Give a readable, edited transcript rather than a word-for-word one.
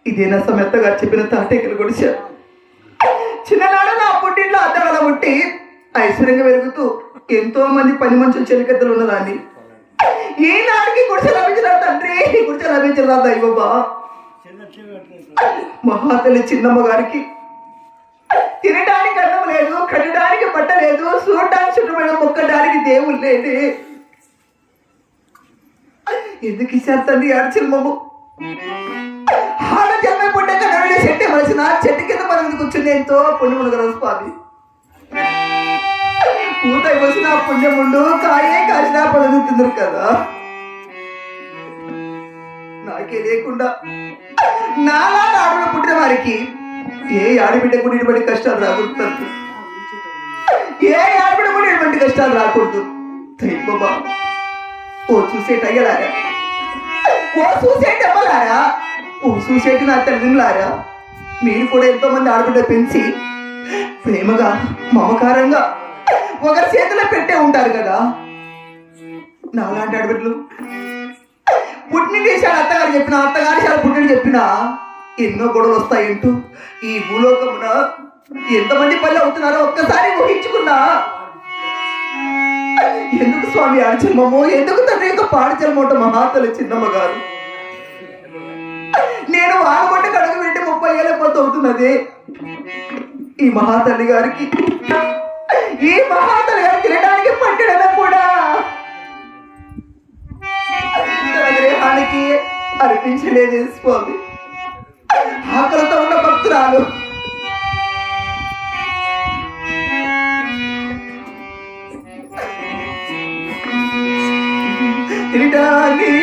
ఇదేనా సమెత్తగా చెప్పిన తాటేకలు కొడిచారు. చిన్ననాడు నా పుట్టింట్లో అద్దగల పుట్టి ఐశ్వర్యంగా పెరుగుతూ ఎంతో మంది పని మనుషులు చెలికత్తలు ఉన్నదాన్ని ఈనాడికి గుడిసె లభించిన తండ్రి, గుడిసె లభించిన దైవబా మహాతల్లి చిన్నమ్మ గారికి తినడానికి అన్నం లేదు, కట్టడానికి బట్ట లేదు, చూడటానికి చుట్టుపక్కల మొక్కడానికి దేవుడు లేదే. ఎందుకు ఇచ్చారు తండ్రి ఆడచిల్మము? ఆడ జన్మ పుట్టాక నడుడే చెట్టే మలిసిన చెట్టు కింద మనం కూర్చుని ఎంతో పుణ్యముడు కదా స్వామి. పూత వచ్చిన పుణ్యముండు కాయే కాసిన పడుతుందరు కదా. నాకే లేకుండా నాలా ఆడలో పుట్టిన వారికి ఏ ఆడబిడ్డ కూడా ఇటువంటి కష్టాలు రాకూడదు, ఏ ఆడబిడ్డ కూడా ఇటువంటి కష్టాలు రాకూడదు. బాబా ఓ చూసేటయ్యలారా, ఓ చూసేటమ్మలారా, ఓ చూసేటి నా తల్లిలారా, మీరు కూడా ఎంతో మంది ఆడబిడ్డ పెంచి ప్రేమగా మమకారంగా ఒకరి చేతిలో పెట్టే ఉంటారు కదా. నాలాంటి ఆడబిడ్డలు పుట్టిన దేశాలు అత్తగారు చెప్పిన, అత్తగారి చాలా పుట్టిన చెప్పినా ఎన్నో గొడవలు వస్తాయంటూ ఈ భూలోకమున ఎంతమంది పల్లె అవుతున్నారో ఒక్కసారి ఊహించుకున్నా. ఎందుకు స్వామి ఆడచల్మము, ఎందుకు తండ్రి యొక్క పాడచల్మోట మహాతల్లి చిన్నమ్మ గారు? నేను వాగబట్ట కడుగు పెట్టి 30 ఏళ్ళ పొత్తు అవుతున్నది. ఈ మహాతల్లి గారికి తినడానికి పట్టడమే కూడా గ్రహానికి అర్పించలేదు స్వామి. ఆకలితో ఉన్న భక్తురాలు తినడానికి